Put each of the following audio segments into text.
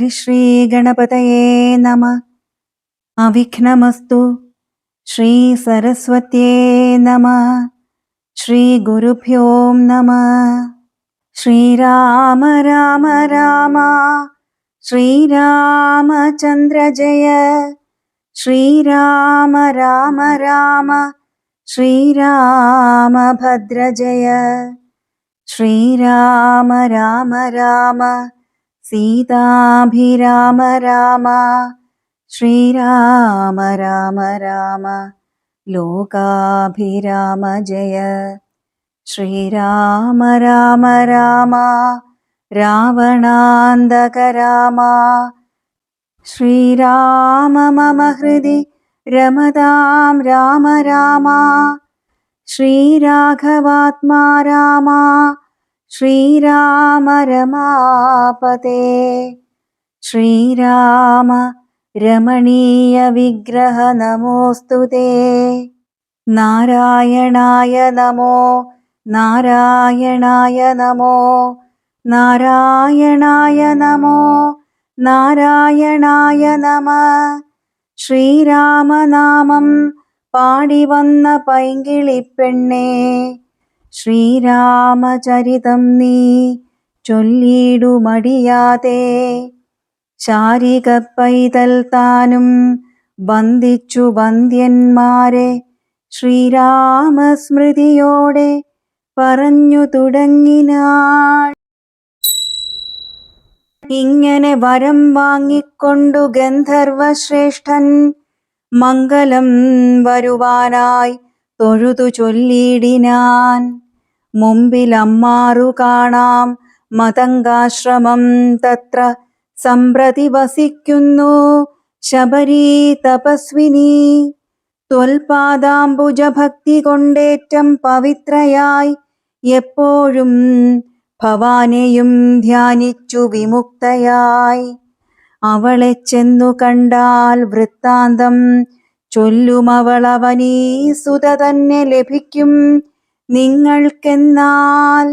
ഹരിശ്രീ ഗണപതയേ നമഃ. അവിഘ്നമസ്തു. ശ്രീ സരസ്വത്യേ നമഃ. ശ്രീ ഗുരുഭ്യോ നമഃ. ശ്രീരാമ രാമ രാമ ശ്രീരാമചന്ദ്ര ജയ. ശ്രീരാമ രാമ രാമ ശ്രീരാമഭദ്ര ജയ. ശ്രീരാമ രാമ രാമ സീതാഭിരാമ രാമ. ശ്രീരാമ രാമ രാമ ലോകാഭിരാമ ജയ. ശ്രീരാമ രാമ രാമ രാവണാന്തക രാമ. ശ്രീരാമ മമ ഹൃദി രമതാം രാമ രാമ. ശ്രീരാഘവാത്മാ രാമ ശ്രീരാമ രമാപതേ. ശ്രീരാമ രമണീയ വിഗ്രഹ നമോസ്തുതേ. നാരായണായ നമോ നാരായണായ നമോ നാരായണായ നമോ നാരായണായ നമഃ. ശ്രീരാമനാമം പാടി വന്ന പൈങ്കിളിപ്പെണ്ണേ, ശ്രീരാമചരിതം നീ ചൊല്ലിടുമടിയാതെ. ശാരിക പൈതൽ താനും ബന്ധിച്ചു വന്ദ്യന്മാരെ ശ്രീരാമസ്മൃതിയോടെ പറഞ്ഞു തുടങ്ങിനാൾ. ഇങ്ങനെ വരം വാങ്ങിക്കൊണ്ടു ഗന്ധർവശ്രേഷ്ഠൻ മംഗലം വരുവാനായി തൊഴുതു ചൊല്ലിടിനാൻ. മുമ്പിൽ അമ്മാറു കാണാം മതംഗാശ്രമം. തത്ര സമ്പ്രതി വസിക്കുന്നു ശബരീ തപസ്വിനി. ത്വൽപാദാംബുജ ഭക്തി കൊണ്ടേറ്റം പവിത്രയായി എപ്പോഴും ഭവാനെയും ധ്യാനിച്ചു വിമുക്തയായി. അവളെ ചെന്നു കണ്ടാൽ വൃത്താന്തം ചൊല്ലുമവളവനീ സുത തന്നെ ലഭിക്കും നിങ്ങൾക്കെന്നാൽ.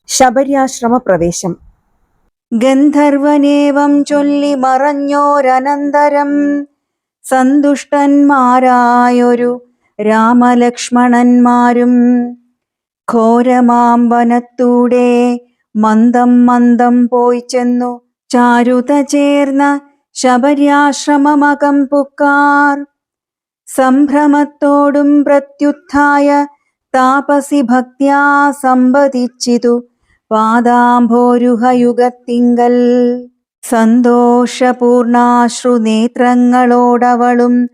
ശബര്യാശ്രമ പ്രവേശം. ഗന്ധർവനേവം ചൊല്ലി മറഞ്ഞോരനന്തരം സന്തുഷ്ടന്മാരായൊരു രാമലക്ഷ്മണന്മാരും ഘോരമാം വനത്തൂടെ മന്ദം മന്ദം പോയി ചെന്നു ചാരുത ചേർന്ന ശബര്യാശ്രമമകം പുക്കാർ. സംഭ്രമത്തോടും പ്രത്യുത്ഥായ താപസി ഭക്ത്യാ സംവദിച്ചിതു പാദാംഭോരുഹയുഗത്തിങ്കൽ. സന്തോഷപൂർണാശ്രുനേത്രങ്ങളോടവളും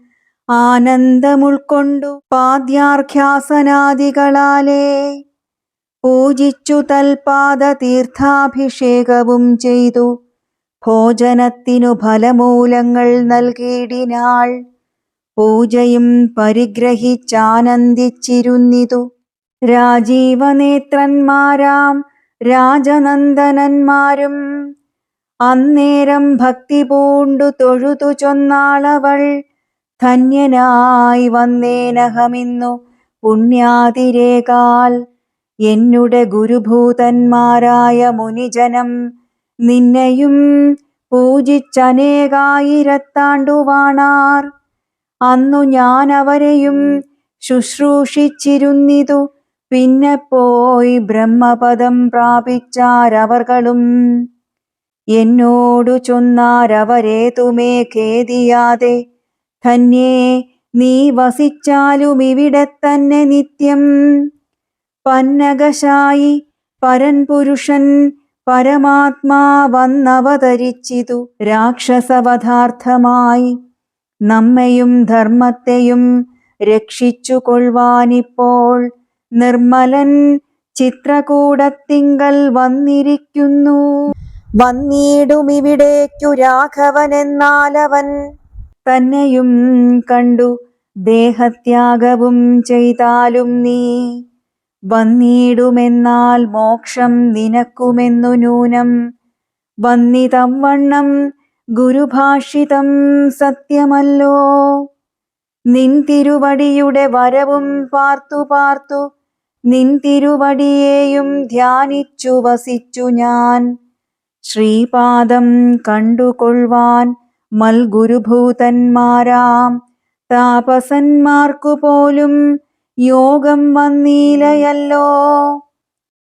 ആനന്ദമുൾക്കൊണ്ടു പാദ്യാർഘ്യാസനാദികളാലേ പൂജിച്ചു തൽപാദ തീർത്ഥാഭിഷേകവും ചെയ്തു ഭോജനത്തിനു ഫലമൂലങ്ങൾ നൽകിയിടിനാൾ. പൂജയും പരിഗ്രഹിച്ചാനന്ദിച്ചിരുന്നിതു രാജീവനേത്രന്മാരാം രാജനന്ദനന്മാരും. അന്നേരം ഭക്തി പൂണ്ടു തൊഴുതു ചൊന്നാളവൾ, ധന്യനായി വന്നേനഹമിന്നു പുണ്യാതിരേകാൽ. എന്നുടെ ഗുരുഭൂതന്മാരായ മുനിജനം നിന്നെയും പൂജിച്ചനേകായിരത്താണ്ടുവാണാർ. അന്നു ഞാൻ അവരെയും ശുശ്രൂഷിച്ചിരുന്നിതു. പിന്നെ പോയി ബ്രഹ്മപദം പ്രാപിച്ചാരവർകളും. എന്നോടു ചൊന്നാരവരേതുമേ ഖേദിയാതെ, ധന്യേ നീ വസിച്ചാലും ഇവിടെ തന്നെ നിത്യം. പന്നകശായി പരൻ പുരുഷൻ പരമാത്മാ വന്നവതരിച്ചിതു രാക്ഷസവധാർത്ഥമായി. നമ്മയും ധർമ്മത്തെയും രക്ഷിച്ചു കൊള്ളുവാനിപ്പോൾ നിർമ്മലൻ ചിത്രകൂടത്തിങ്കൽ വന്നിരിക്കുന്നു. വന്നിടുമിവിടേക്കു രാഘവനെന്നാലവൻ തന്നെയും കണ്ടു ദേഹത്യാഗവും ചെയ്താലും നീ. വന്നിടുമെന്നാൽ മോക്ഷം നിനക്കുമെന്നു നൂനം. വന്നിതവണ്ണം ഗുരുഭാഷിതം സത്യമല്ലോ. നിൻ തിരുവടിയുടെ വരവും പാർത്തു പാർത്തു നിൻ തിരുവടിയെയും ധ്യാനിച്ചു വസിച്ചു ഞാൻ. ശ്രീപാദം കണ്ടുകൊള്ളുവാൻ മൽഗുരുഭൂതന്മാരാം താപസന്മാർക്കു പോലും യോഗം വന്നീലയല്ലോ.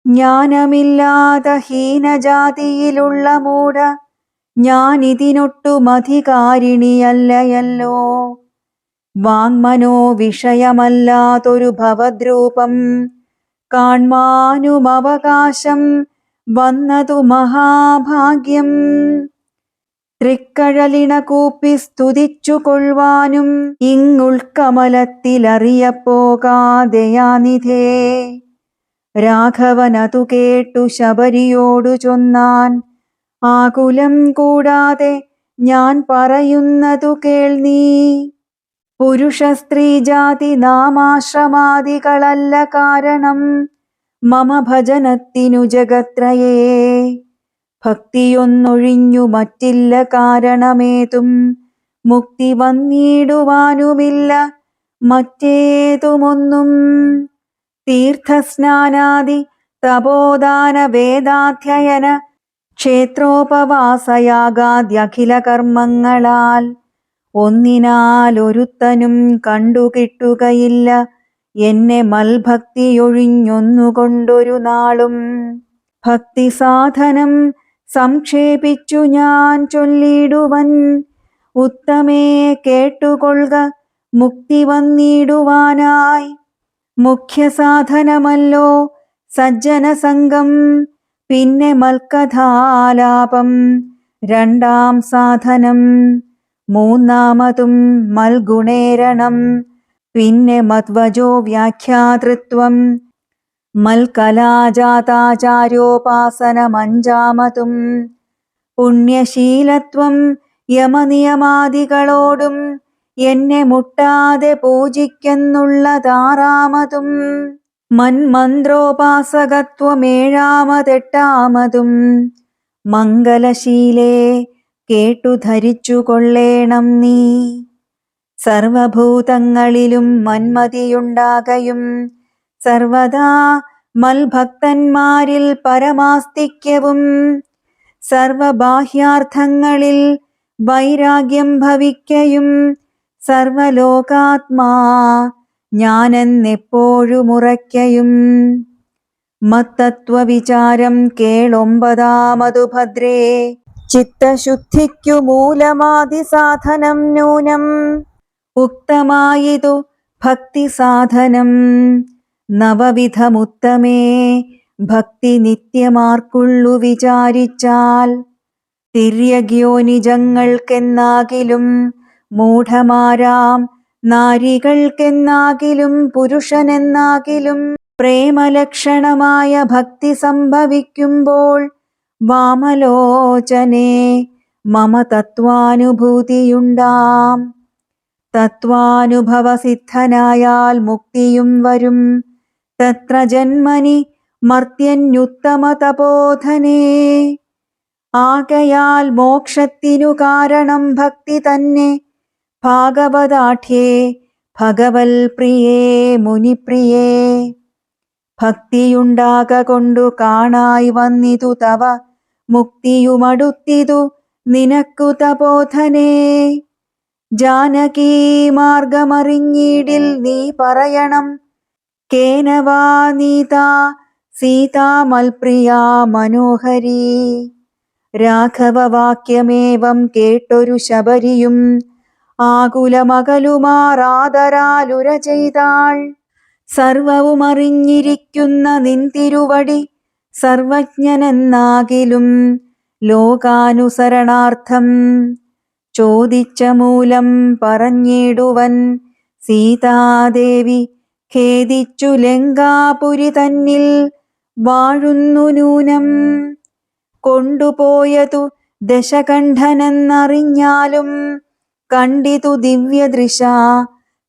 ജ്ഞാനമില്ലാത ഹീനജാതിയിലുള്ള മൂഢ ഞാനിതിനൊട്ടുമധികാരിണിയല്ലയല്ലോ. വാങ്മനോ വിഷയമല്ലാതൊരു ഭവദ്രൂപം കാൺമാനുമവകാശം വന്നതു മഹാഭാഗ്യം. തൃക്കഴലിണ കൂപ്പി സ്തുതിച്ചു കൊള്ളുവാനും ഇങ്ങുൾക്കമലത്തിലറിയപ്പോകാതെയാനിധേ. രാഘവനതു കേട്ടു ശബരിയോടു ചൊന്നാൻ, ആകുലം കൂടാതെ ഞാൻ പറയുന്നതു കേൾ നീ. പുരുഷ സ്ത്രീ ജാതി നാമാശ്രമാദികളല്ല കാരണം മമ ഭജനത്തിനു ജഗത്രയേ. ഭക്തിയൊന്നൊഴിഞ്ഞു മറ്റില്ല കാരണമേതും മുക്തി വന്നിടുവാനുമില്ല മറ്റേതുമൊന്നും. തീർത്ഥസ്നാനാദി തപോദാന വേദാധ്യയന ക്ഷേത്രോപവാസയാഗാദ്യഖില കർമ്മങ്ങളാൽ ഒന്നിനാലൊരുത്തനും കണ്ടുകിട്ടുകയില്ല എന്നെ മൽഭക്തിയൊഴിഞ്ഞൊന്നുകൊണ്ടൊരു നാളും. ഭക്തി സാധനം സംക്ഷേപിച്ചു ഞാൻ ചൊല്ലിടുവൻ, ഉത്തമേ കേട്ടുകൊള്ളുക മുക്തി വന്നിടുവാനായി. മുഖ്യ സാധനമല്ലോ സജ്ജനസംഗം, പിന്നെ മൽക്കഥാലാപം രണ്ടാം സാധനം. മൂന്നാമതും മൽഗുണേരണം, പിന്നെ മധ്വജോ വ്യാഖ്യാതൃത്വം. മൽകലാജാതാചാര്യോപാസനമഞ്ചാമതും. പുണ്യശീലത്വം യമനിയമാദികളോടും എന്നെ മുട്ടാതെ പൂജിക്കെന്നുള്ളതാറാമതും. മന്മന്ത്രോപാസകത്വമേഴാമതെട്ടാമതും. മംഗലശീലേ കേട്ടു ധരിച്ചു കൊള്ളേണം നീ. സർവഭൂതങ്ങളിലും മന്മതിയുണ്ടാകയും സർവദാ മൽഭക്തന്മാരിൽ പരമാസ്തിക്യവും. സർവബാഹ്യാർത്ഥങ്ങളിൽ വൈരാഗ്യം ഭവിക്കയും സർവലോകാത്മാ ഞാനെന്നെപ്പോഴുമുറയ്ക്കയും. മത്തത്വവിചാരം കേളൊമ്പതാമതു ഭദ്രേ. ചിത്തശുദ്ധിക്കു മൂലമാദിസാധനം നൂനം. ഉക്തമായിതു ഭക്തിസാധനം നവവിധമുത്തമേ. ഭക്തി നിത്യമാർക്കുള്ളു വിചാരിച്ചാൽ. തിര്യഗ്യോനിജങ്ങൾക്കെന്നാകിലും മൂഢമാരാം നാരികൾക്കെന്നാകിലും പുരുഷനെന്നാകിലും പ്രേമലക്ഷണമായ ഭക്തി സംഭവിക്കുമ്പോൾ വാമലോചനേ മമ തത്വാനുഭൂതിയുണ്ടാം. തത്വാനുഭവസിദ്ധനായാൽ മുക്തിയും വരും തത്ര ജന്മനി മർത്യന്യുത്തമ തപോധനേ. ആകയാൽ മോക്ഷത്തിനു കാരണം ഭക്തി തന്നെ. ഭാഗവതാഠ്യേ ഭഗവൽ പ്രിയേ മുനിപ്രിയേ. ഭക്തിയുണ്ടാക കൊണ്ടു കാണായി വന്നിതു തവ മുക്തിയുമടുത്തിതു നിനക്കു തപോധനേ. ജാനകീ മാർഗമറിഞ്ഞിടിൽ നീ പറയണം, കേനവാ നീതാ സീതാമൽപ്രിയാ മനോഹരീ. രാഘവവാക്യമേവം കേട്ടൊരു ശബരിയും ആകുലമകലുമാറാദരാലുര ചെയ്താൾ. സർവവും അറിഞ്ഞിരിക്കുന്ന നിൻ തിരുവടി സർവജ്ഞനെന്നാകിലും ലോകാനുസരണാർത്ഥം ചോദിച്ച മൂലം പറഞ്ഞിടുവൻ. സീതാദേവി ഖേദിച്ചു ലങ്കാപുരി തന്നിൽ വാഴുന്നു നൂനം. കൊണ്ടുപോയതു ദശകണ്ഠനെന്നറിഞ്ഞാലും കണ്ടിതു ദിവ്യദൃശ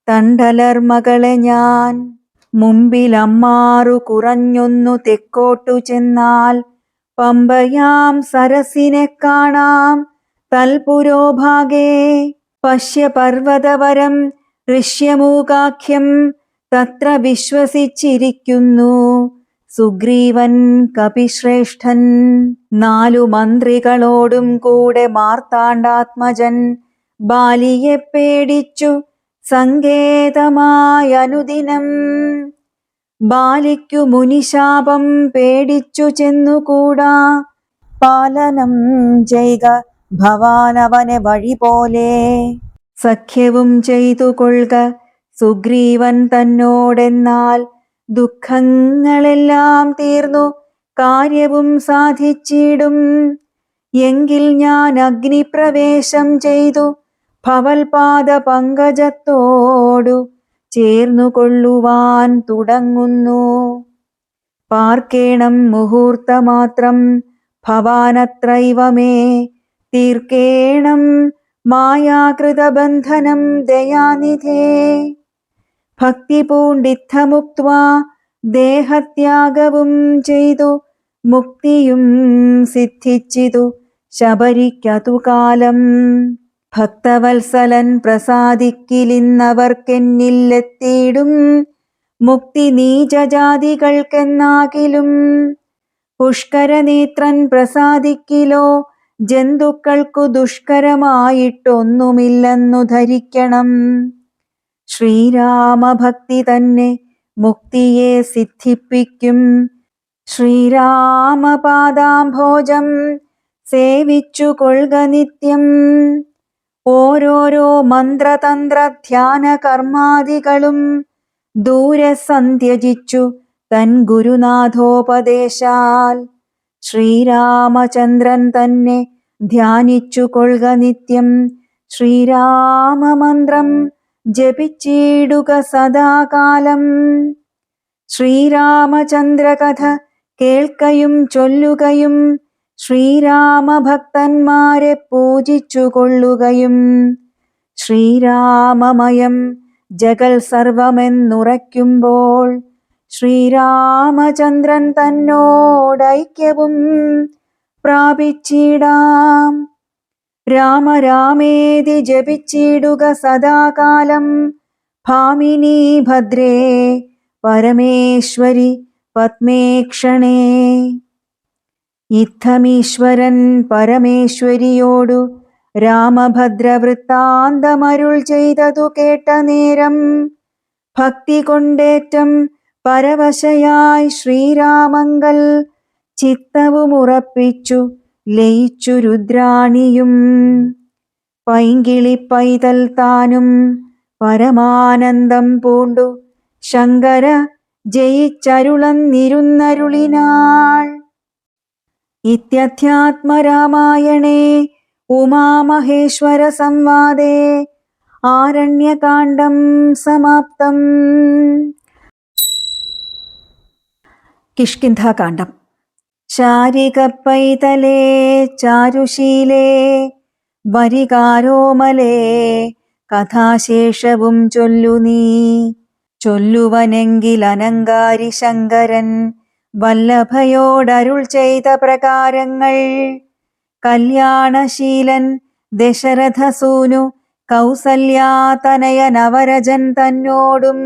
തണ്ഡലർമകളെ ഞാൻ. മുമ്പിലമ്മാറു കുറഞ്ഞൊന്നു തെക്കോട്ടു ചെന്നാൽ പമ്പയാം സരസിനെ കാണാം തൽപുരോഭാഗേ. പശ്യ പർവതവരം ഋഷ്യമൂകാഖ്യം തത്ര വിശ്വസിച്ചിരിക്കുന്നു സുഗ്രീവൻ കപിശ്രേഷ്ഠൻ 4 മന്ത്രികളോടും കൂടെ മാർത്താണ്ഡാത്മജൻ ബാലിയെ പേടിച്ചു സങ്കേതമായനുദിനം. ബാലിക്കു മുനിശാപം പേടിച്ചു ചെന്നുകൂടാ, പാലനം ചെയ്ക ഭവാനവനെ വഴി പോലെ. സഖ്യവും ചെയ്തു കൊള്ളുക സുഗ്രീവൻ തന്നോടെന്നാൽ ദുഃഖങ്ങളെല്ലാം തീർന്നു കാര്യവും സാധിച്ചിടും. എങ്കിൽ ഞാൻ അഗ്നിപ്രവേശം ചെയ്തു ഭവൽപാദ പങ്കജത്തോടു ചേർന്നു കൊള്ളുവാൻ തുടങ്ങുന്നു. പാർക്കേണം മുഹൂർത്തമാത്രം ഭവാനത്രൈവ മേ, തീർക്കേണം മായാകൃതബന്ധനം ദയാനിധേ. ഭക്തി പൂണ്ടിത്തമുക്ത്വാ ദേഹത്യാഗവും ചെയ്തു മുക്തിയും സിദ്ധിച്ചിതു ശബരിക്കതു കാലം. ഭക്തവത്സലൻ പ്രസാദിക്കിലിന്നവർക്കെന്നില്ലെത്തിയിടും മുക്തി നീചജാതികൾക്കെന്നാകിലും. പുഷ്കരനേത്രൻ പ്രസാദിക്കിലോ ജന്തുക്കൾക്കു ദുഷ്കരമായിട്ടൊന്നുമില്ലെന്നു ധരിക്കണം. ശ്രീരാമഭക്തി തന്നെ മുക്തിയെ സിദ്ധിപ്പിക്കും. ശ്രീരാമപാദാംഭോജം സേവിച്ചു കൊള്ളുക നിത്യം. ഓരോരോ മന്ത്രതന്ത്ര ധ്യാന കർമാദികളും ദൂരെ സന്ധ്യജിച്ചു തൻ ഗുരുനാഥോപദേശാൽ ശ്രീരാമചന്ദ്രൻ തന്നെ ധ്യാനിച്ചു കൊള്ളുക നിത്യം. ശ്രീരാമമന്ത്രം ജപിച്ചിടുക സദാകാലം. ശ്രീരാമചന്ദ്രകഥ കേൾക്കയും ചൊല്ലുകയും ശ്രീരാമഭക്തന്മാരെ പൂജിച്ചു കൊള്ളുകയും. ശ്രീരാമമയം ജഗൽ സർവമെന്നുറയ്ക്കുമ്പോൾ ശ്രീരാമചന്ദ്രൻ തന്നോടൈക്യവും പ്രാപിച്ചിടാം. രാമരാമേതി ജപിച്ചിടുക സദാകാലം. ഭാമിനി ഭദ്രേ പരമേശ്വരി പത്മേക്ഷണേ. ഇത്തമീശ്വരൻ പരമേശ്വരിയോടു രാമഭദ്രവൃത്താന്തമരുൾ ചെയ്തതു കേട്ട നേരം ഭക്തി കൊണ്ടേറ്റം പരവശയായി ശ്രീരാമങ്കൽ ചിത്തവുമുറപ്പിച്ചു ലയിച്ചു രുദ്രാണിയും. പൈങ്കിളി പൈതൽ താനും പരമാനന്ദം പൂണ്ടു ശങ്കര ജയിച്ചരുളന്നിരുന്നരുളിനാൾ. ഇത്യധ്യാത്മരാമായണേ ഉമാമഹേശ്വര സംവാദേ ആരണ്യകാണ്ഡം സമാപ്തം. കിഷ്കിന്ധാകാണ്ഡം. ശാരിക പൈതലേ ചാരുശീലേ വരികാരോമലേ കഥാശേഷവും ചൊല്ലു നീ. ചൊല്ലുവനെങ്കിൽ അനങ്കാരി ശങ്കരൻ വല്ലഭയോടരുൾ ചെയ്ത പ്രകാരങ്ങൾ. കല്യാണശീലൻ ദശരഥസൂനു കൗസല്യാതനയ നവരജൻ തന്നോടും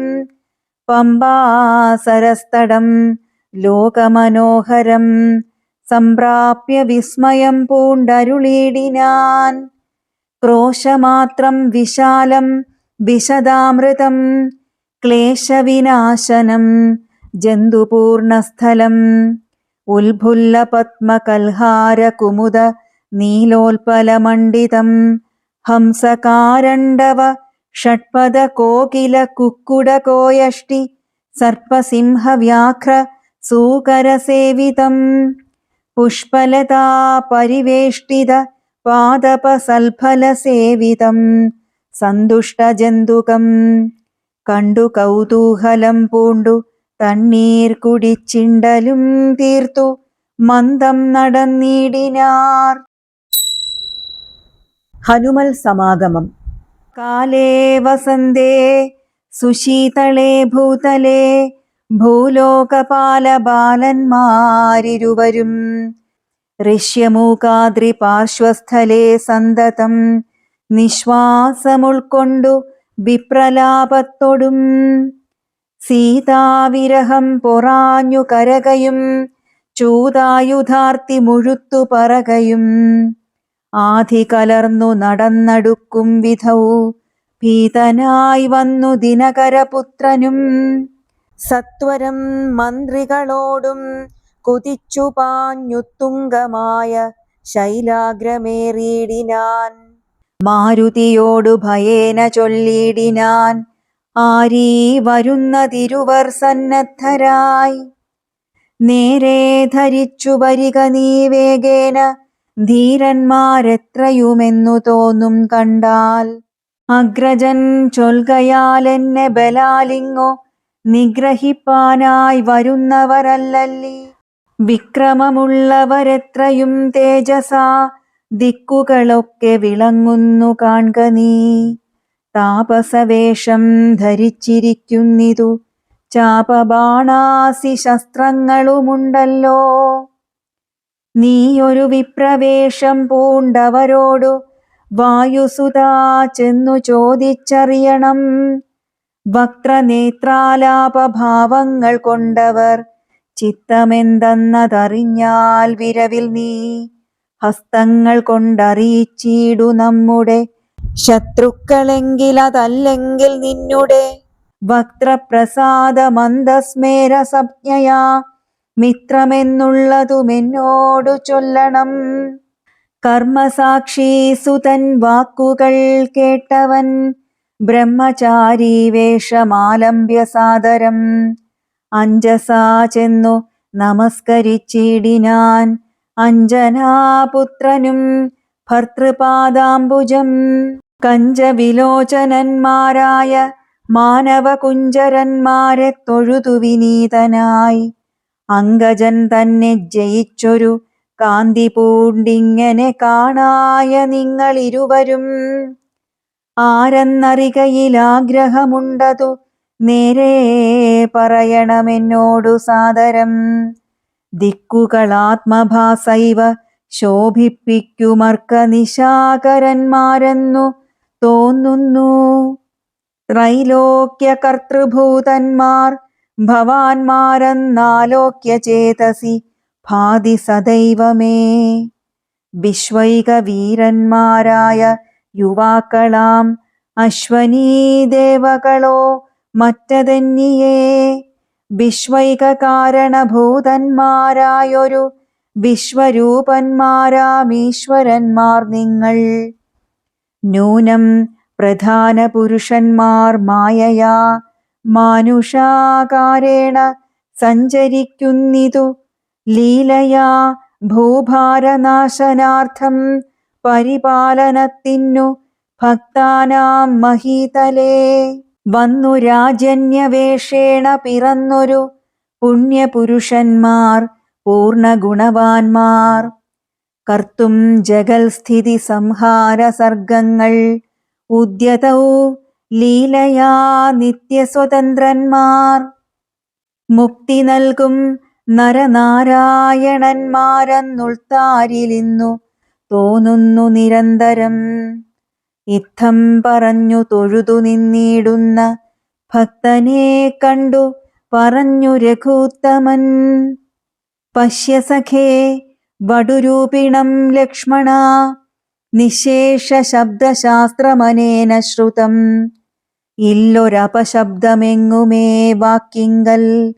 പമ്പാസരസ്തടം ലോകമനോഹരം സംപ്രാപ്യ വിസ്മയം പൂണ്ടരുളിയിടിനാൻ. ക്രോശമാത്രം വിശാലം വിശദാമൃതം ക്ലേശവിനാശനം ജന്തുപൂർണസ്ഥലം. ഉൽഫുല്ല പത്മകൽഹാര കുമുദ നീലോൽപലമണ്ഡിതം ഹംസകാരണ്ഡവ ഷഡ്പദ കോകില കുക്കുട കോയഷ്ടി സർപ്പസിംഹ വ്യാഘ്ര സൂകരസേവിതം. പുഷ്പലതാ പരിവേഷ്ടിത പാദപസൽഫലസേവിതം സന്തുഷ്ടജന്തുകം. കണ്ടു കൗതൂഹലം പൂണ്ടു തണ്ണീർ കുടിച്ചിണ്ടലും തീർത്തു മന്ദം നടന്നിടിനാർ. ഹനുമൽ സമാഗമം. കാലേ വസന്തേ സുശീതളേ ഭൂതലേ ഭൂലോകപാല ബാലന്മാരിരുവരും ഋഷ്യമൂകാദ്രി പാർശ്വസ്ഥലേ സന്തതം നിശ്വാസമുൾക്കൊണ്ടു വിപ്രലാപത്തൊടും സീതാവിരഹം പൊറാഞ്ഞു കരകയും ചൂതായുധാർത്തി മുഴുത്തു പറകയും ആധി കലർന്നു നടന്നടുക്കും വിധൗ ഭീതനായി വന്നു ദിനകരപുത്രനും സത്വരം മന്ത്രികളോടും കുതിച്ചു പാഞ്ഞുത്തുംഗമായ ശൈലാഗ്രമേറിയിടിനാൻ. മാരുതിയോടു ഭയേന ചൊല്ലിയിടിനാൻ, ആരീ വരുന്നതിരുവർ സന്നദ്ധരായി. നേരെ ധരിച്ചു വരിക നീ വേഗേന, ധീരന്മാരെത്രയുമെന്നു തോന്നും കണ്ടാൽ. അഗ്രജൻ ചൊൽകയാലെന്നെ ബലാലിങ്ങോ നിഗ്രഹിപ്പാനായി വരുന്നവരല്ലല്ലി. വിക്രമമുള്ളവരെത്രയും തേജസാ ദിക്കുകളൊക്കെ വിളങ്ങുന്നു കാൺക നീ. താപസവേഷം ധരിച്ചിരിക്കുന്നിതു ചാപബാണാസി ശസ്ത്രങ്ങളുമുണ്ടല്ലോ. നീയൊരു വിപ്രവേഷം പൂണ്ടവരോടു വായുസുതാ ചെന്നു ചോദിച്ചറിയണം. വക്രനേത്രാലാപഭാവങ്ങൾ കൊണ്ടവർ ചിത്തമെന്തെന്നതറിഞ്ഞാൽ വിരവിൽ നീ ഹസ്തങ്ങൾ കൊണ്ടറിയിച്ചിടു നമ്മുടെ ശത്രുക്കളെങ്കിലതല്ലെങ്കിൽ നിന്നുടെ വക്രപ്രസാദ മന്ദസ്മേര സംജ്ഞയാ മിത്രമെന്നുള്ളതുമെന്നോടു ചൊല്ലണം. കർമ്മസാക്ഷി സുതൻ വാക്കുകൾ കേട്ടവൻ ബ്രഹ്മചാരി വേഷമാലംബ്യ സാദരം അഞ്ജസാ ചെന്നു നമസ്കരിച്ചിടിനാൻ. അഞ്ജനാപുത്രനും ഭർതൃപാദാംബുജം കഞ്ചവിലോചനന്മാരായ മാനവകുഞ്ചരന്മാരെ തൊഴുതു വിനീതനായി. അങ്കജൻ തന്നെ ജയിച്ചൊരു കാന്തി പൂണ്ടിങ്ങനെ കാണായ നിങ്ങളിരുവരും ആരെന്നറികയിലാഗ്രഹമുണ്ടതു നേരെ പറയണമെന്നോടു സാദരം. ദിക്കുകളാത്മഭാസൈവ ശോഭിപ്പിക്കുമർക്കനിശാകരന്മാരെന്നു തോന്നുന്നു. ത്രൈലോക്യകർത്തൃഭൂതന്മാർ ഭവാന്മാരെന്നാലോക്യ ചേതസി ഭാതി സദൈവമേ. വിശ്വൈകവീരന്മാരായ യുവാക്കളാം അശ്വനീദേവകളോ മറ്റതെന്നിയേ. വിശ്വൈകകാരണഭൂതന്മാരായൊരു വിശ്വരൂപന്മാരാമീശ്വരന്മാർ നിങ്ങൾ. നൂനം പ്രധാന പുരുഷന്മാർ മായയാ മാനുഷാകാരേണ സഞ്ചരിക്കുന്നിതു ലീലയാ ഭൂഭാരനാശനാർത്ഥം പരിപാലനത്തിനു ഭക്താനാം മഹീതലേ. വന്നു രാജന്യവേഷേണ പിറന്നൊരു പുണ്യപുരുഷന്മാർ പൂർണ്ണഗുണവാന്മാർ. കർത്തും ജഗൽസ്ഥിതി സംഹാര സർഗങ്ങൾ ഉദ്യതൗ ലീലയാ നിത്യസ്വതന്ത്രന്മാർ. മുക്തി നൽകും നരനാരായണന്മാരെന്നുൾത്താരിലിന്നു തോന്നുന്നു നിരന്തരം. ഇത്തം പറഞ്ഞു തൊഴുതു നിന്നിടുന്ന ഭക്തനെ കണ്ടു പറഞ്ഞു രഘുത്തമൻ. പശ്യ സഖേ വടുരൂപിണം ലക്ഷ്മണ, നിശേഷ ശബ്ദശാസ്ത്രമനേന ശ്രുതം. ഇല്ലൊരപശബ്ദമെങ്ങുമേ വാക്കിങ്കൽ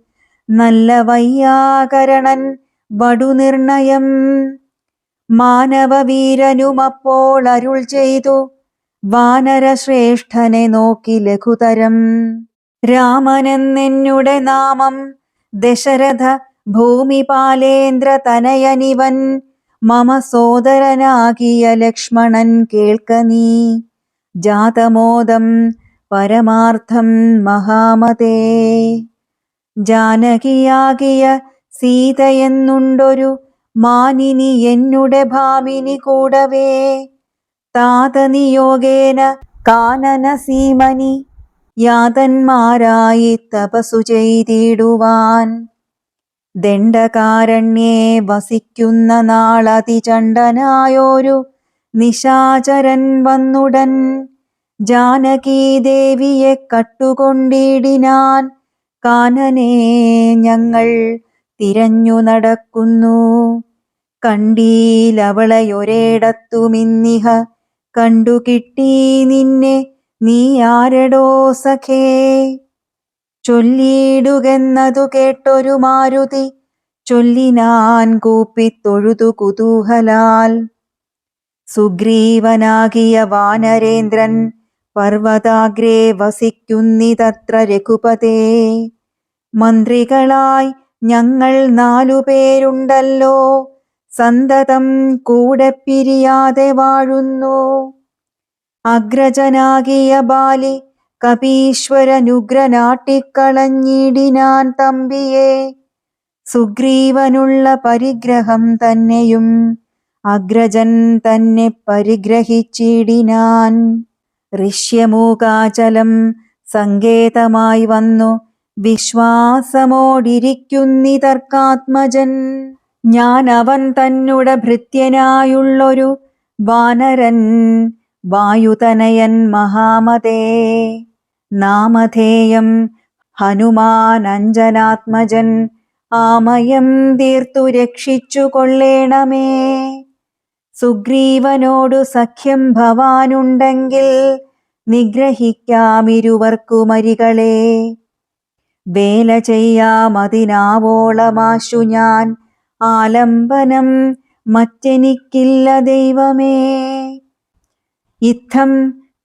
നല്ല വൈയാകരണൻ വടുനിർണയം. മാനവവീരനുമപ്പോൾ അരുൾ ചെയ്തു വാനരശ്രേഷ്ഠനെ നോക്കി ലഘുതരം. രാമനെന്നെന്നുടെ നാമം ദശരഥ ഭൂമിപാലേന്ദ്ര തനയനിവൻ. മമ സോദരനാകിയ ലക്ഷ്മണൻ കേൾക്ക നീ. ജാതമോദം പരമാർത്ഥം മഹാമതേ. ജാനകിയാകിയ സീതയെന്നുണ്ടൊരു മാനിനി എന്നുടെ ഭാമിനി കൂടവേ. താതനിയോഗേന കാനനസീമനി യാതന്മാരായി തപസ്സു ചെയ്തിടുവാൻ. ദണ്ഡകാരണ്യേ വസിക്കുന്ന നാളതിചണ്ഡനായോരു നിശാചരൻ വന്നുടൻ. ജാനകീദേവിയെ കട്ടുകൊണ്ടിടിനാൻ കാനനെ ഞങ്ങൾ തിരഞ്ഞു നടക്കുന്നു. കണ്ടീലവളയൊരിടത്തുമിന്നിഹ കണ്ടുകിട്ടി നിന്നെ നീ ആരടോ സഖേ. ചൊല്ലിയിടുകെന്നതു കേട്ടൊരു മാരുതി ചൊല്ലിനാൻ കൂപ്പിത്തൊഴുതു കുതൂഹലാൽ. സുഗ്രീവനാകിയ വാനരേന്ദ്രൻ പർവതാഗ്രേ വസിക്കുന്നിതത്ര രഘുപതേ. മന്ത്രികളായി ഞങ്ങൾ 4 പേരുണ്ടല്ലോ, സന്തതം കൂടെ പിരിയാതെ വാഴുന്നു. അഗ്രജനാകിയ ബാലി കപീശ്വരനുഗ്രനാട്ടിക്കളഞ്ഞിടിനാൻ തമ്പിയെ. സുഗ്രീവനുള്ള പരിഗ്രഹം തന്നെയും അഗ്രജൻ തന്നെ പരിഗ്രഹിച്ചിടിനാൻ. ഋഷ്യമൂകാചലം സങ്കേതമായി വന്നു വിശ്വാസമോടിരിക്കുന്നിതർക്കാത്മജൻ. ഞാൻ അവൻ തന്നുടെ ഭൃത്യനായുള്ളൊരു വാനരൻ വായുതനയൻ മഹാമതേ. നാമധേയം ഹനുമാനഞ്ജനാത്മജൻ, ആമയം തീർത്തു രക്ഷിച്ചു കൊള്ളേണമേ. സുഗ്രീവനോടു സഖ്യം ഭവാനുണ്ടെങ്കിൽ നിഗ്രഹിക്കാമിരുവർക്കുമരികളെ. വേല ചെയ്യാമതിനാവോളമാശു ഞാൻ, ആലംബനം മറ്റെനിക്കില്ല ദൈവമേ. ഇത്തം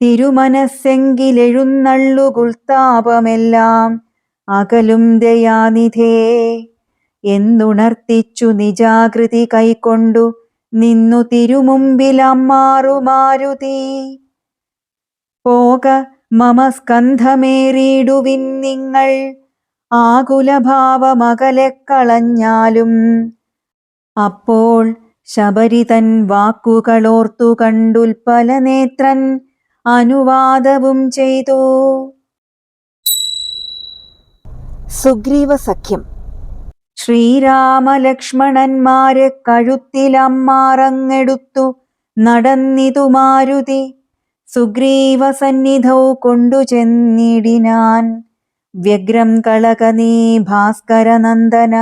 തിരുമനസ്സെങ്കിലെഴുന്നള്ളുകുൽത്താപമെല്ലാം അകലും ദയാനിധേ. എന്നുണർത്തിച്ചു നിജാകൃതി കൈക്കൊണ്ടു നിന്നു തിരുമുമ്പിലമ്മാറു മാരുതി. പോക മമ സ്കന്ധമേറിയിടുവിൻ നിങ്ങൾ, ആകുലഭാവമകലെക്കളഞ്ഞാലും. അപ്പോൾ ശബരിതൻ വാക്കുകളോർത്തു കണ്ടുൽപ്പലനേത്രൻ അനുവാദവും ചെയ്തു. സുഗ്രീവ സഖ്യം. ശ്രീരാമലക്ഷ്മണന്മാരെ കഴുത്തിലമ്മാറങ്ങെടുത്തു നടന്നിതു മാരുതി. സുഗ്രീവ സന്നിധൗ കൊണ്ടുചെന്നിടിനാൻ. വ്യഗ്രം കളകനീ ഭാസ്കരനന്ദന,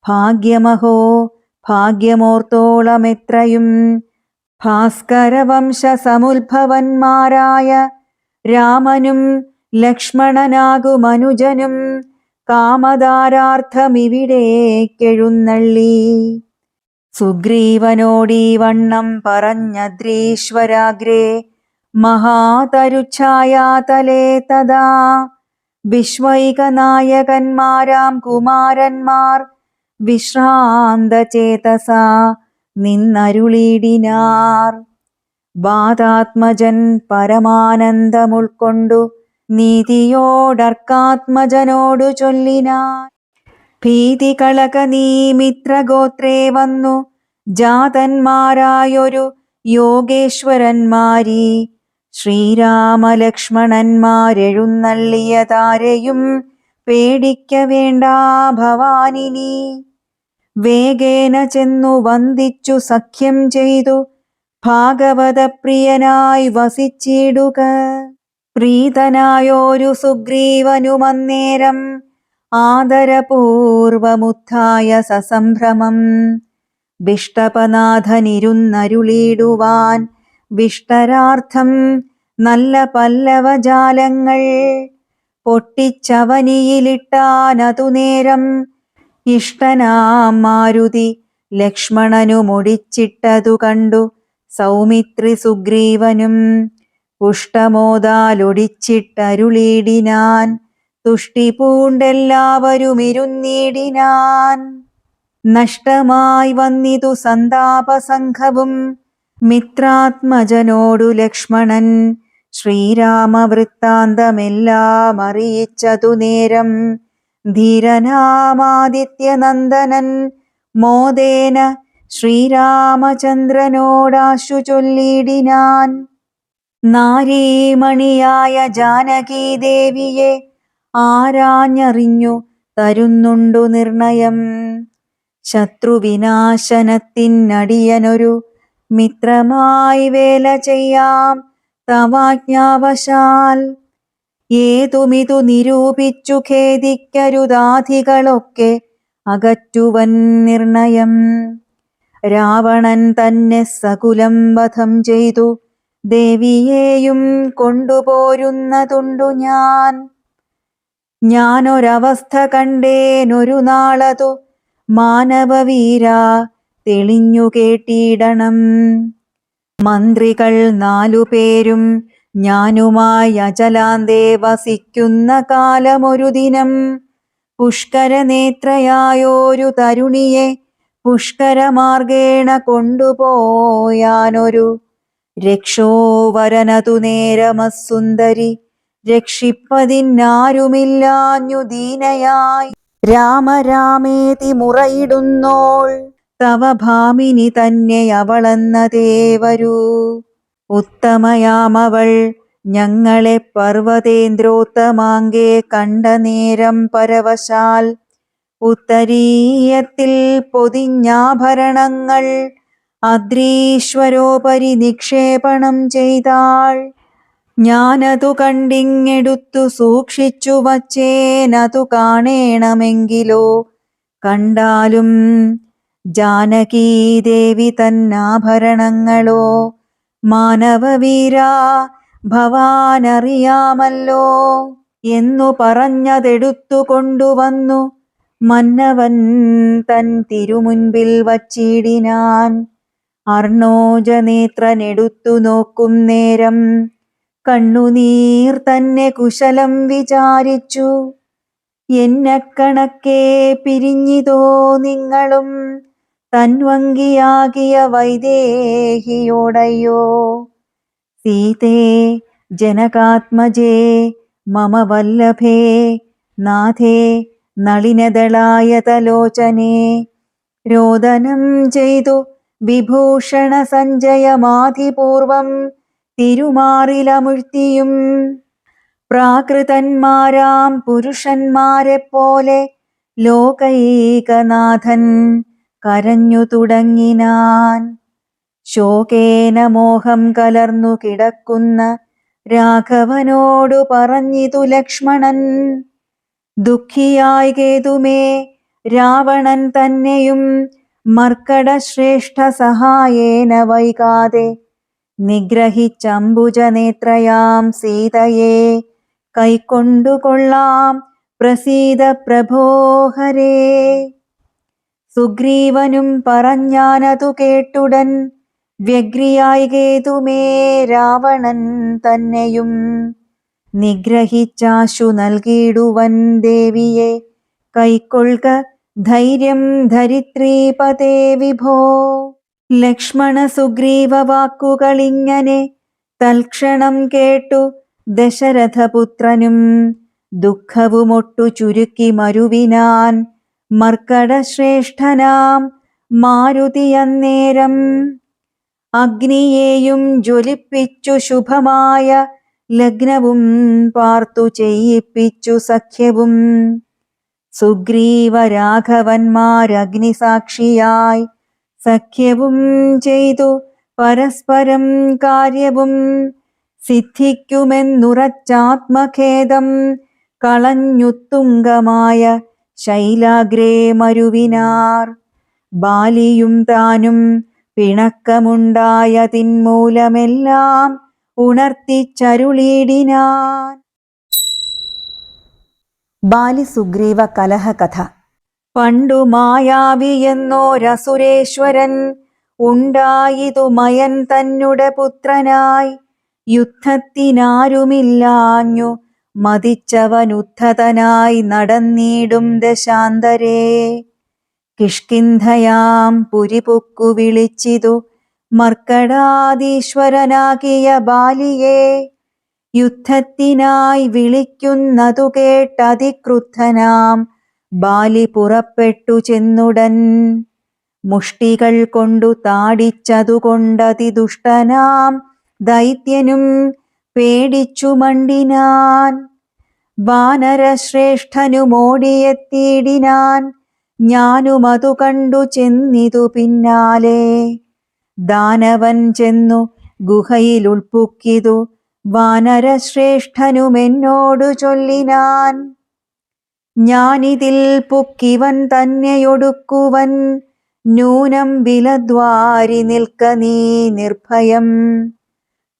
ഭാഗ്യമഹോ ഭാഗ്യമോർത്തോളമെത്രയും. ഭാസ്കരവംശ സമുദ്ഭവന്മാരായ രാമനും ലക്ഷ്മണനാകുമനുജനും കാമദാരാർത്ഥമിവിടേക്കെഴുന്നള്ളി. സുഗ്രീവനോടീ വണ്ണം പറഞ്ഞദ്രീശ്വരാഗ്രേ മഹാതരുച്ഛായാതലേ തഥാ. വിശ്വൈകനായകന്മാരാം കുമാരന്മാർ വിശ്രാന്തചേതസാ നിന്നരുളിടിനാർ. വാതാത്മജൻ പരമാനന്ദമുൾക്കൊണ്ടു നീതിയോടർക്കാത്മജനോടു ചൊല്ലിനാൻ. ഭീതി കളകനീ മിത്രഗോത്രേ വന്നു ജാതന്മാരായൊരു യോഗേശ്വരന്മാരീ. ശ്രീരാമലക്ഷ്മണന്മാരെഴുന്നള്ളിയതാരെയും പേടിക്ക വേണ്ട ഭവാനിനി. വേഗേന ചെന്നു വന്ദിച്ചു സഖ്യം ചെയ്തു ഭാഗവതപ്രിയനായി വസിച്ചിടുക. പ്രീതനായോരു സുഗ്രീവനുമന്നേരം ആദരപൂർവമുത്ഥായ സസംഭ്രമം. വിഷ്ടപനാഥനിരുന്നരുളിടുവാൻ വിഷ്ടരാർത്ഥം നല്ല പല്ലവജാലങ്ങൾ. പൊട്ടിച്ചവനിയിലിട്ടാനതു നേരം ഇഷ്ടനാം മാരുതി ലക്ഷ്മണനുമൊടിച്ചിട്ടതു കണ്ടു സൗമിത്രി സുഗ്രീവനും. പുഷ്ടമോദാലൊടിച്ചിട്ടരുളിടിനാൻ, തുഷ്ടി പൂണ്ടെല്ലാവരുമിരുന്നിടിനാൻ. നഷ്ടമായി വന്നിതു സന്താപസംഘവും മിത്രാത്മജനോടു ലക്ഷ്മണൻ. ശ്രീരാമവൃത്താന്തമെല്ലാം അറിയിച്ചതു നേരം ധീരനാമാദിത്യനന്ദനൻ മോദേന ശ്രീരാമചന്ദ്രനോടാശു ചൊല്ലിടിനാൻ. നാരീമണിയായ ജാനകീദേവിയെ ആരാഞ്ഞറിഞ്ഞു തരുന്നുണ്ടു നിർണയം. ശത്രുവിനാശനത്തിനടിയനൊരു മിത്രമായി വേല ചെയ്യാം തവാജ്ഞാവശാൽ. ഏതുമിതു നിരൂപിച്ചു ഖേദിക്കരുതാധികളൊക്കെ അകറ്റുവൻ നിർണയം. രാവണൻ തന്നെ സകുലം വധം ചെയ്തു ദേവിയെയും കൊണ്ടുപോരുന്നതുണ്ടു ഞാൻ. ഞാനൊരവസ്ഥ കണ്ടേനൊരു നാളതു മാനവവീര തെളിഞ്ഞു കേട്ടിടണം. മന്ത്രികൾ 4 പേരും ഞാനുമായി അചലാന്തേ വസിക്കുന്ന കാലമൊരു ദിനം പുഷ്കരനേത്രയായോരു തരുണിയെ പുഷ്കരമാർഗേണ കൊണ്ടുപോയാനൊരു രക്ഷോവരനതു നേരമസുന്ദരി രക്ഷിപ്പതിനാരുമില്ലാഞ്ഞു ദീനയായി രാമ രാമേതി മുറയിടുന്നോൾ. തവ ഭാമിനി തന്നെ അവളെന്നതേ വരൂ. ഉത്തമയാമവൾ ഞങ്ങളെ പർവ്വതേന്ദ്രോത്തമാങ്കെ കണ്ട നേരം പരവശാൽ ഉത്തരീയത്തിൽ പൊതിഞ്ഞാഭരണങ്ങൾ അദ്രീശ്വരോപരി നിക്ഷേപണം ചെയ്താൾ. ഞാനതു കണ്ടിങ്ങെടുത്തു സൂക്ഷിച്ചു വച്ചേനതു കാണേണമെങ്കിലോ കണ്ടാലും ജാനകീദേവി തന്നാഭരണങ്ങളോ മാനവവീര ഭവാനറിയാമല്ലോ എന്നു പറഞ്ഞതെടുത്തു കൊണ്ടുവന്നു മന്നവൻ തൻ തിരുമുൻപിൽ വച്ചിടിനാൻ. അർണോജനേത്രനെടുത്തു നോക്കും നേരം കണ്ണുനീർ തന്നെ കുശലം വിചാരിച്ചു. എന്നക്കണക്കെ പിരിഞ്ഞിതോ നിങ്ങളും തൻവങ്കിയാകിയ വൈദേഹിയോടയ്യോ. സീതേ ജനകാത്മജേ മമ വല്ലഭേ നാഥേ നളിനദളായതലോചനേ. രോദനം ചെയ്തു വിഭൂഷണ സഞ്ജയമാധിപൂർവം തിരുമാറിലമുഴ്ത്തിയും പ്രാകൃതന്മാരാം പുരുഷന്മാരെപ്പോലെ ലോകൈകനാഥൻ കരഞ്ഞു തുടങ്ങിനാൻ. ശോകേന മോഹം കലർന്നു കിടക്കുന്ന രാഘവനോടു പറഞ്ഞിതു ലക്ഷ്മണൻ. ദുഃഖിയായി കേതുമേ രാവണൻ തന്നെയും മർക്കടശ്രേഷ്ഠ സഹായേന വൈകാതെ നിഗ്രഹിച്ചംബുജനേത്രയാം സീതയെ കൈക്കൊണ്ടുകൊള്ളാം. പ്രസീത പ്രഭോഹരേ. സുഗ്രീവനും പറഞ്ഞാനതു കേട്ടുടൻ വ്യഗ്രിയായി കേതുമേ രാവണൻ തന്നെയും നിഗ്രഹിച്ചാശു നൽകിയിടുവൻ ദേവിയെ കൈക്കൊള്ളുക ധൈര്യം ധരിത്രീപതേ വിഭോ. ലക്ഷ്മണ സുഗ്രീവ വാക്കുകളിങ്ങനെ തൽക്ഷണം കേട്ടു ദശരഥപുത്രനും ദുഃഖവുമൊട്ടു ചുരുക്കി മരുവിനാൻ. മർക്കടശ്രേഷ്ഠനാം മാരുതിയന്നേരം അഗ്നിയെയും ജ്വലിപ്പിച്ചു ശുഭമായ ലഗ്നവും പാർത്തു ചെയ്യിപ്പിച്ചു സഖ്യവും. സുഗ്രീവ രാഘവന്മാരഗ്നിസാക്ഷിയായി സഖ്യവും ചെയ്തു പരസ്പരം കാര്യവും സിദ്ധിക്കുമെന്നുറച്ചാത്മഖേദം കളഞ്ഞുത്തുംഗമായ ശൈലാഗ്രേ മരുവിനാർ. ബാലിയും താനും പിണക്കമുണ്ടായതിന്മൂലമെല്ലാം ഉണർത്തിച്ചരുളിയിടിനാൻ. ബാലി സുഗ്രീവ കലഹകഥ. പണ്ടു മായാവിയെന്നോരസുരേശ്വരൻ ഉണ്ടായിതു മയൻ തന്നെ പുത്രനായി. യുദ്ധത്തിനാരുമില്ലാഞ്ഞു മതിച്ചവനുദ്ധതനായി നടന്നിടും ദശാന്തരേ. കിഷ്കിന്ധയാം പുരിപുക്കു വിളിച്ചിതു മർക്കടാദീശ്വരനാകിയ ബാലിയെ. യുദ്ധത്തിനായി വിളിക്കുന്നതു കേട്ടതിക്രുദ്ധനാം ബാലി പുറപ്പെട്ടു ചെന്നുടൻ. മുഷ്ടികൾ കൊണ്ടു താടിച്ചതുകൊണ്ടതിദുഷ്ടനാം ദൈത്യനും പേടിച്ചു മണ്ടിനാൻ. വാനരശ്രേഷ്ഠനുമോടിയെത്തിയിടിനാൻ. ഞാനുമതു കണ്ടു ചെന്നിതു പിന്നാലെ. ദാനവൻ ചെന്നു ഗുഹയിൽ ഉൾപ്പുക്കിതു വാനരശ്രേഷ്ഠനുമെന്നോടു ചൊല്ലിനാൻ, ഞാനിതിൽ പുക്കിവൻ തന്നെയൊടുക്കുവൻ, നൂനം വിലദ്വാരി നിൽക്ക നീ നിർഭയം.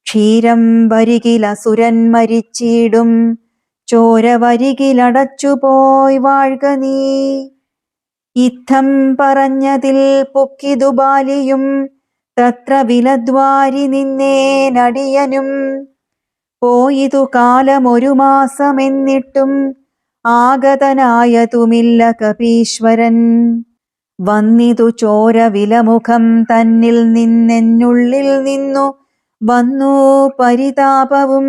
ക്ഷീരം വരികിലസുരൻ മരിച്ചിടും, ചോര വരികിലടച്ചുപോയി വാഴ്ക നീ. ഇത്തം പറഞ്ഞതിൽ പുക്കിതു ബാലിയും, തത്ര വിലദ്വാരി നിന്നേനടിയനും. പോയിതു കാലമൊരു മാസമെന്നിട്ടും, ആഗതനായതുമില്ല കപീശ്വരൻ. വന്നിതു ചോര വിലമുഖം തന്നിൽ നിന്നെന്നുള്ളിൽ നിന്നു വന്നു പരിതാപവും.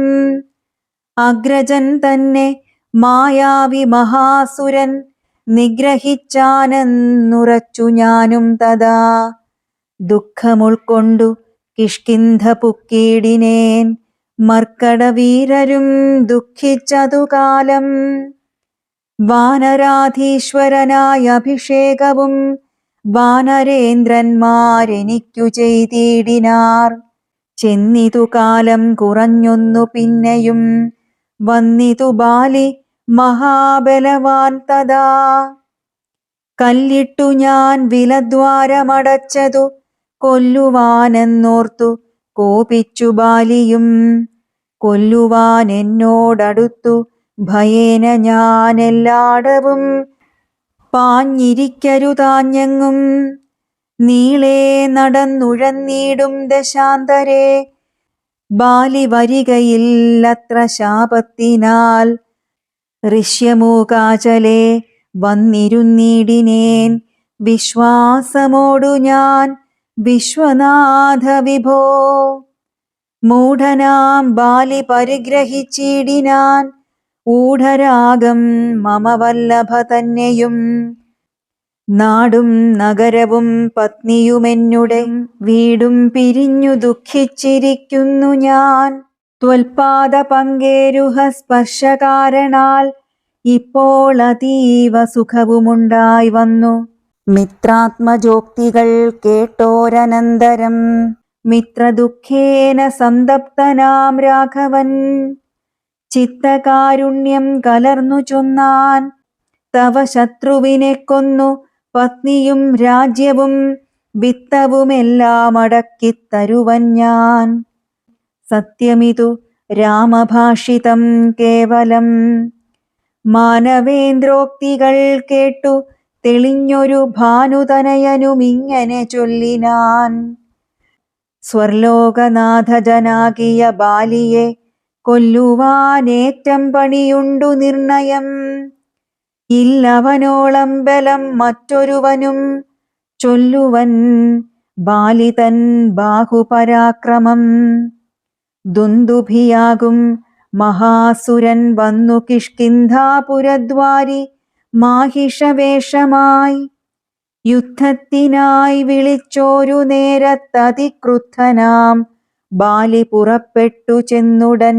അഗ്രജൻ തന്നെ മായാവി മഹാസുരൻ, നിഗ്രഹിച്ചാനെന്നുറച്ചു ഞാനും തഥാ. ദുഃഖമുൾക്കൊണ്ടു കിഷ്കിന്ധ പുക്കീടിനേൻ, മർക്കടവീരരും ദുഃഖിച്ചതു കാലം. വാനരാധീശ്വരനായ അഭിഷേകവും വാനരേന്ദ്രന്മാരെനിക്കു ചെയ്തിടിനാർ. ചെന്നിതു കാലം കുറഞ്ഞൊന്നു പിന്നെയും, വന്നിതു ബാലി മഹാബലവാൻ തഥാ. കല്ലിട്ടു ഞാൻ വിലദ്വാരമടച്ചതു കൊല്ലുവാനെന്നോർത്തു കോപിച്ചു ബാലിയും. കൊല്ലുവാൻ എന്നോടടുത്തു ഭയേന ഞാനെല്ലാടവും പാഞ്ഞിരിക്കരുതാഞ്ഞെങ്ങും. നീളേ നടന്നുഴന്നീടും ദശാന്തരേ, ബാലി വരികയില്ലത്ര ശാപത്തിനാൽ. ഋഷ്യമൂകാചലേ വന്നിരുന്നീടിനേൻ, വിശ്വാസമോടു ഞാൻ വിശ്വനാഥ വിഭോ. മൂഢനാം ബാലി പരിഗ്രഹിച്ചിടിനാൻ, ഊഢരാഗം മമ വല്ലഭ തന്നെയും. നാടും നഗരവും പത്നിയുമെന്നുടെ വീടും പിരിഞ്ഞു ദുഃഖിച്ചിരിക്കുന്നു ഞാൻ. ത്വൽപാദ പങ്കേരുഹ സ്പർശകാരണാൽ ഇപ്പോൾ അതീവ സുഖവുമുണ്ടായി വന്നു. മിത്രാത്മജോക്തികൾ കേട്ടോരനന്തരം, മിത്രദുഃഖേന സന്തപ്തനാം രാഘവൻ, ചിത്തകാരുണ്യം കലർന്നു ചൊന്നാൻ, തവ ശത്രുവിനെ കൊന്നു പത്നിയും രാജ്യവും വിത്തവുമെല്ലാം അടക്കിത്തരുവൻ ഞാൻ. സത്യമിതു രാമഭാഷിതം കേവലം, മാനവേന്ദ്രോക്തികൾ കേട്ടു തെളിഞ്ഞൊരു ഭാനുതനയനുമിങ്ങനെ ചൊല്ലിനാൻ. സ്വർലോകനാഥജനാകിയ ബാലിയെ കൊല്ലുവാനേറ്റം പണിയുണ്ടു നിർണയം. ഇല്ലവനോളം ബലം മറ്റൊരുവനും, ചൊല്ലുവൻ ബാലിതൻ ബാഹുപരാക്രമം. ദുന്ദുഭിയാകും മഹാസുരൻ വന്നു കിഷ്കിന്ധാപുരദ്വാരി മാഹിഷവേഷമായി. യുദ്ധത്തിനായി വിളിച്ചോരു നേരത്തതിക്രുദ്ധനാം ബാലി പുറപ്പെട്ടു ചെന്നുടൻ.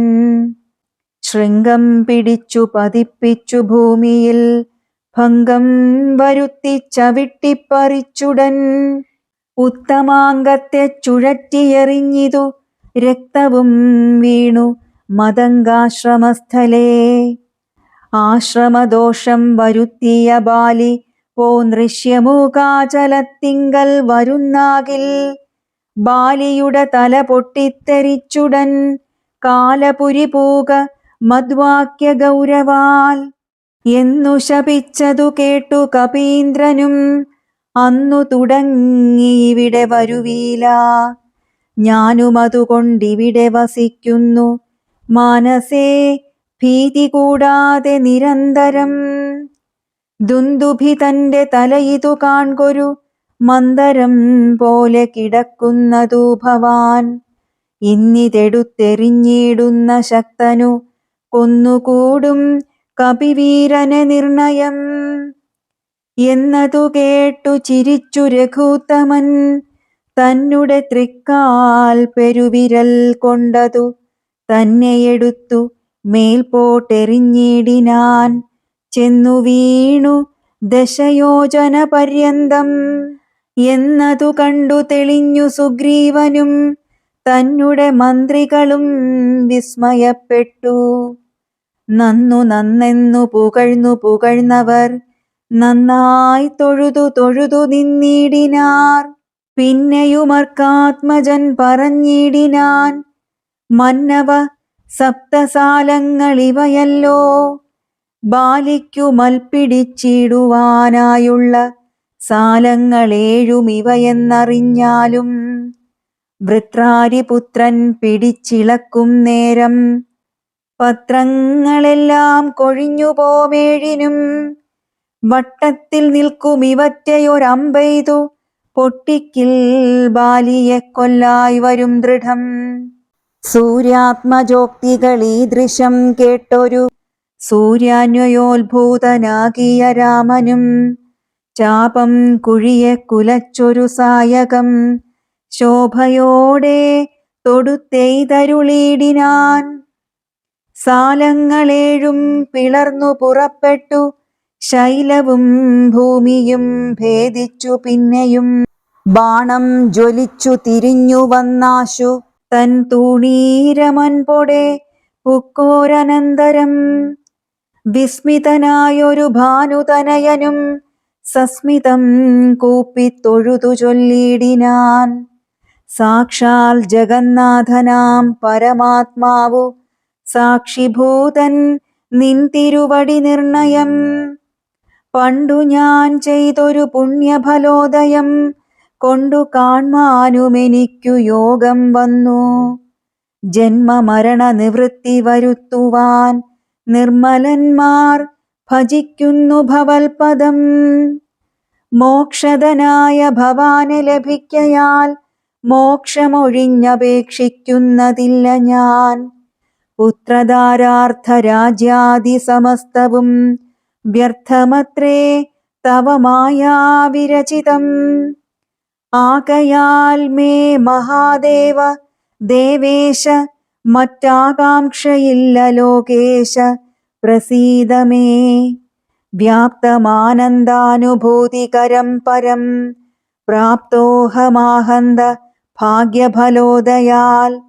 ശൃംഗം പിടിച്ചു പതിപ്പിച്ചു ഭൂമിയിൽ, ഭംഗം വരുത്തി ചവിട്ടിപ്പറിച്ചുടൻ. ഉത്തമാംഗത്തെ ചുഴറ്റിയെറിഞ്ഞിതു, രക്തവും വീണു മതംഗാശ്രമസ്ഥലേ. ആശ്രമദോഷം വരുത്തിയ ബാലി പോന്നൃശ്യമൂകാചലത്തിങ്കൽ വരുന്നാകിൽ, ബാലിയുടെ തല പൊട്ടിത്തെറിച്ചുടൻ കാലപുരിപൂക മദ്വാക്യ ഗൗരവാൽ. എന്നു ശപിച്ചതു കേട്ടു കപീന്ദ്രനും, അന്നു തുടങ്ങി ഇവിടെ വരുവീല. ഞാനുമതുകൊണ്ടിവിടെ വസിക്കുന്നു, മാനസേ ഭീതി കൂടാതെ നിരന്തരം. ദുന്ദുഭി തന്റെ തലയിതു കാൺകൊരു മന്ദരം പോലെ കിടക്കുന്നതു ഭവാൻ. ഇന്നിതെടുത്തെറിഞ്ഞിടുന്ന ശക്തനു കൊന്നുകൂടും കപിവീരനെ നിർണയം. എന്നതു കേട്ടു ചിരിച്ചു രഘൂത്തമൻ, തന്നുടെ തൃക്കാൽ പെരുവിരൽ കൊണ്ടതു തന്നെയെടുത്തു മേൽപോട്ടെറിഞ്ഞിടിനാൻ. ചെന്നു വീണു ദശയോജന പര്യന്തം. എന്നതു കണ്ടു തെളിഞ്ഞു സുഗ്രീവനും, തന്നെ മന്ത്രികളും വിസ്മയപ്പെട്ടു. നന്നെന്നു പുകഴ്ന്നവർ നന്നായി തൊഴുതു നിന്നിടിനാർ. പിന്നെയുമർക്കാത്മജൻ പറഞ്ഞിടിനാൻ, മന്നവ സപ്തസാലങ്ങളിവയല്ലോ, ബാലിക്കു മൽപ്പിടിച്ചിടുവാനായുള്ള സാലങ്ങളേഴുമിവയെന്നറിഞ്ഞാലും വൃത്രാരിപുത്രൻ പിടിച്ചിളക്കും നേരം പത്രങ്ങളെല്ലാം കൊഴിഞ്ഞുപോമേഴിനും വട്ടത്തിൽ നിൽക്കുമിവറ്റയൊരമ്പെയ്തു പൊട്ടിക്കിൽ ബാലിയെ കൊല്ലായി വരും ദൃഢം. സൂര്യാത്മജോക്തികളീദൃശം കേട്ടൊരു സൂര്യാന്വയോത്ഭൂതനാകിയ രാമനും ചാപം കുഴിയെ കുലച്ചൊരു സായകം ശോഭയോടെ തൊടുത്തെയ്തരുളിടിനാൻ. സാലങ്ങളേഴും പിളർന്നു പുറപ്പെട്ടു ശൈലവും ഭൂമിയും ഭേദിച്ചു. പിന്നെയും ബാണം ജ്വലിച്ചു തിരിഞ്ഞു വന്നാശു തൻ തൂണീരമൻപൊടെ പുക്കോരനന്തരം വിസ്മിതനായൊരു ഭാനുതനയനും സസ്മിതം കൂപ്പിത്തൊഴുതു ചൊല്ലിടിനാൻ, സാക്ഷാൽ ജഗന്നാഥനാം പരമാത്മാവു സാക്ഷിഭൂതൻ നിൻ തിരുവടി നിർണയം. പണ്ടു ഞാൻ ചെയ്തൊരു പുണ്യഫലോദയം കൊണ്ടു കാൺമാനുമെനിക്കു യോഗം വന്നു. ജന്മമരണ നിവൃത്തി വരുത്തുവാൻ നിർമ്മലന്മാർ ഭജിക്കുന്നു ഭവൽപദം. മോക്ഷദനായ ഭവാനെ ലഭിക്കയാൽ മോക്ഷമൊഴിഞ്ഞപേക്ഷിക്കുന്നതില്ല ഞാൻ. പുത്രധാരാർത്ഥ രാജ്യാദി സമസ്തവും വ്യർത്ഥമത്രേ തവ മായാവിരചിതം. ആകയാൽ മേ മഹാദേവ ദേവേശ മറ്റാകാംക്ഷയില്ല ലോകേശ പ്രസീദമേ. വ്യാപ്തമാനന്ദാനുഭൂതികരം പരം പ്രാപ്തോഹമാഹന്ത ഭാഗ്യഫലോദയാൽ.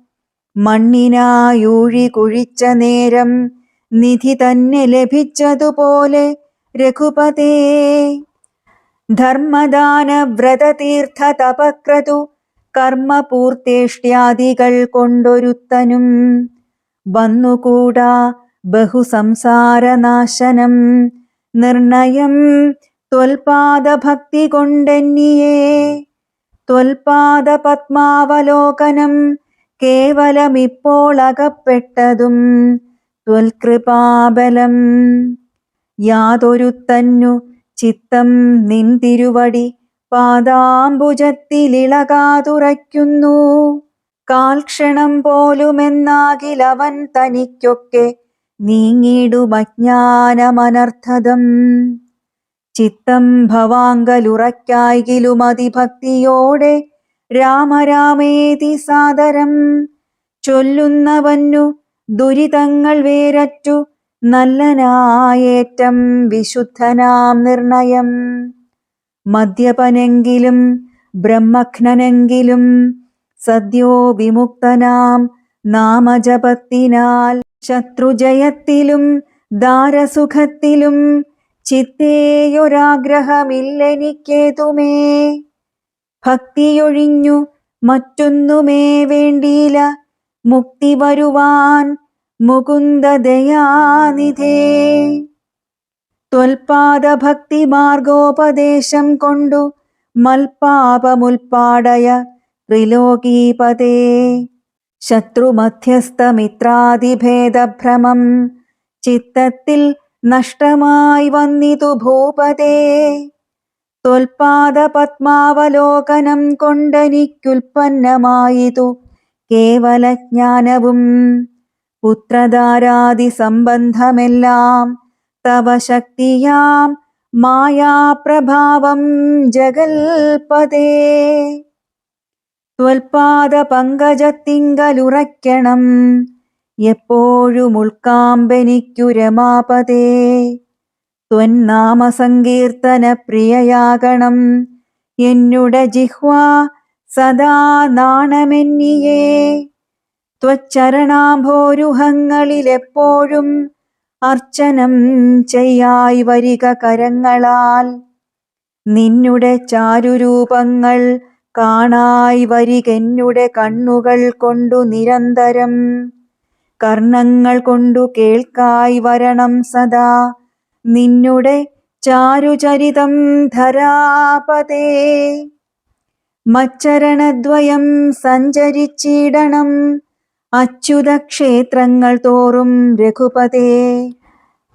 മണ്ണിനായൂഴി കുഴിച്ച നേരം നിധി തന്നെ ലഭിച്ചതുപോലെ രഘുപതേ. ധർമ്മദാനവ്രതതീർത്ഥ തപക്രതു കർമ്മപൂർത്തേഷ്ട്യാദികൾ കൊണ്ടൊരുത്തനും വന്നുകൂടാ ബഹുസംസാരനാശനം. നിർണയം ത്വൽപാദഭക്തി കൊണ്ടെന്നിയേ. ത്വൽപാദ പത്മാവലോകനം കേവലമിപ്പോൾ അകപ്പെട്ടതും ത്വൽകൃപാബലം. യാതൊരുത്തന്നു ചിത്തം നിൻ തിരുവടി പാദാംബുജത്തിലിളകാതുറയ്ക്കുന്നു. കാൽക്ഷണം പോലുമെന്നാകിലവൻ തനിക്കൊക്കെ നീങ്ങിടുമജ്ഞാനമനർത്ഥതം. ചിത്തം ഭവാങ്കലുറയ്ക്കായിലും അതിഭക്തിയോടെ രാമരാമേതി സാദരം ചൊല്ലുന്നവന്നു ദുരിതങ്ങൾ വേരറ്റു നല്ലനായേറ്റം വിശുദ്ധനാം നിർണയം. മദ്യപനെങ്കിലും ബ്രഹ്മഘ്നനെങ്കിലും സദ്യോ വിമുക്തനാം നാമജപത്തിനാൽ ശത്രുജയത്തിലും ദാരസുഖത്തിലും ചിത്തേയൊരാഗ്രഹമില്ലെനിക്കേതുമേ. ഭക്തിയൊഴിഞ്ഞു മറ്റൊന്നുമേ വേണ്ടിയില മുക്തി വരുവാൻ മുകുന്ദദയാനിധേ. ത്വൽപാദഭക്തി മാർഗോപദേശം കൊണ്ടു മൽപാപമുൽപ്പാടയ ത്രിലോകീപതേ. ശത്രുമധ്യസ്ഥമിത്രാദിഭേദഭ്രമം ചിത്തത്തിൽ നഷ്ടമായി വന്നിതു ഭൂപതേ. ത്വൽപാദപത്മാവലോകനം കൊണ്ടെനിക്കുൽപ്പന്നമായിതു കേവലജ്ഞാനവും. പുത്രധാരാദി സംബന്ധമെല്ലാം തവ ശക്തിയാം മായാപ്രഭാവം ജഗൽപതേ. ത്വൽപാദപങ്കജത്തിങ്കലുറയ്ക്കണം എപ്പോഴും ഉൾക്കാമ്പെനിക്കു രമാപതേ. ത്വന്നാമസങ്കീർത്തന പ്രിയയാകണം എന്നുടെ ജിഹ്വാ സദാ നാണമെന്നിയേ. ത്വച്ചരണാഭോരുഹങ്ങളിലെപ്പോഴും അർച്ചനം ചെയ്യായി വരിക കരങ്ങളാൽ. നിന്നുടെ ചാരുരൂപങ്ങൾ കാണായി വരികെന്നുടെ കണ്ണുകൾ കൊണ്ടു നിരന്തരം. കർണങ്ങൾ കൊണ്ടു കേൾക്കായി വരണം സദാ നിന്നുടെ ചാരുചരിതം ധരാപതേ. മച്ചരണദ്വയം സഞ്ചരിച്ചിടണം അച്യുതക്ഷേത്രങ്ങൾ തോറും രഘുപതേ.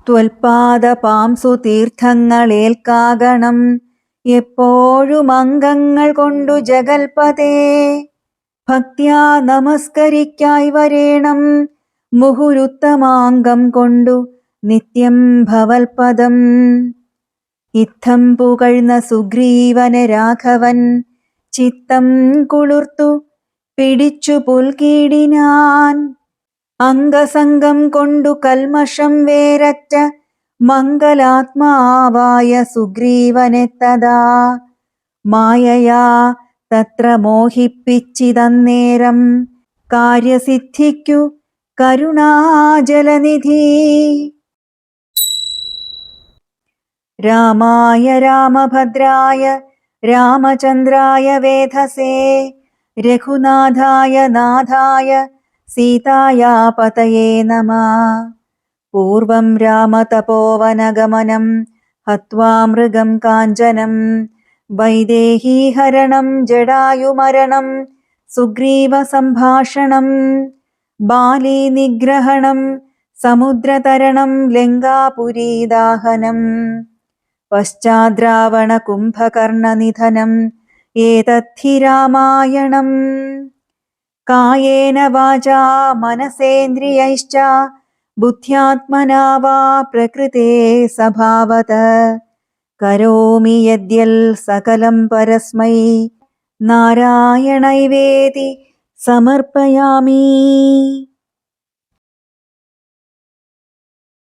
ത്വൽപാദപാംസു തീർത്ഥങ്ങളേൽക്കാകണം എപ്പോഴും അംഗങ്ങൾ കൊണ്ടു ജഗൽപതേ. ഭക്ത്യാ നമസ്കരിക്കായി വരേണം മുഹുരുത്തമാംഗം കൊണ്ടു നിത്യം ഭവൽപദം. ഇത്തം പുകഴ്ന്ന സുഗ്രീവനെ രാഘവൻ ചിത്തം കുളിർത്തു പിടിച്ചു പുൽകീടിനാൻ. അംഗസംഗം കൊണ്ടു കൽമഷം വേരറ്റ മംഗലാത്മാവായ സുഗ്രീവനെ തഥാ മായയാ തത്ര മോഹിപ്പിച്ചിതന്നേരം കാര്യസിദ്ധിക്കു കരുണാജലനിധി. രാമായ രാമഭദ്രായ രാമചന്ദ്രായ വേധസേ രഘുനാഥായ നാഥായ സീതായാ പതയേ നമഃ. പൂർവം രാമതപോവനഗമനം ഹത്വാ മൃഗം കാഞ്ചനം വൈദേഹീഹരണം ജടായുമരണം സുഗ്രീവസംഭാഷണം ബാലീനിഗ്രഹണം സമുദ്രതരണം ലങ്കാപുരീദാഹനം പശ്ചാദ്രാവണകുംഭകർണനിധനം ഏതദ്ധി രാമായണം. കായേന വാചാ മനസേന്ദ്രിയൈശ്ച ബുദ്ധ്യാത്മനാ വാ പ്രകൃതേ സ്വഭാവതഃ കരോമി യദ്യൽ സകലം പരസ്മൈ നാരായണൈവേതി സമർപ്പയാമി.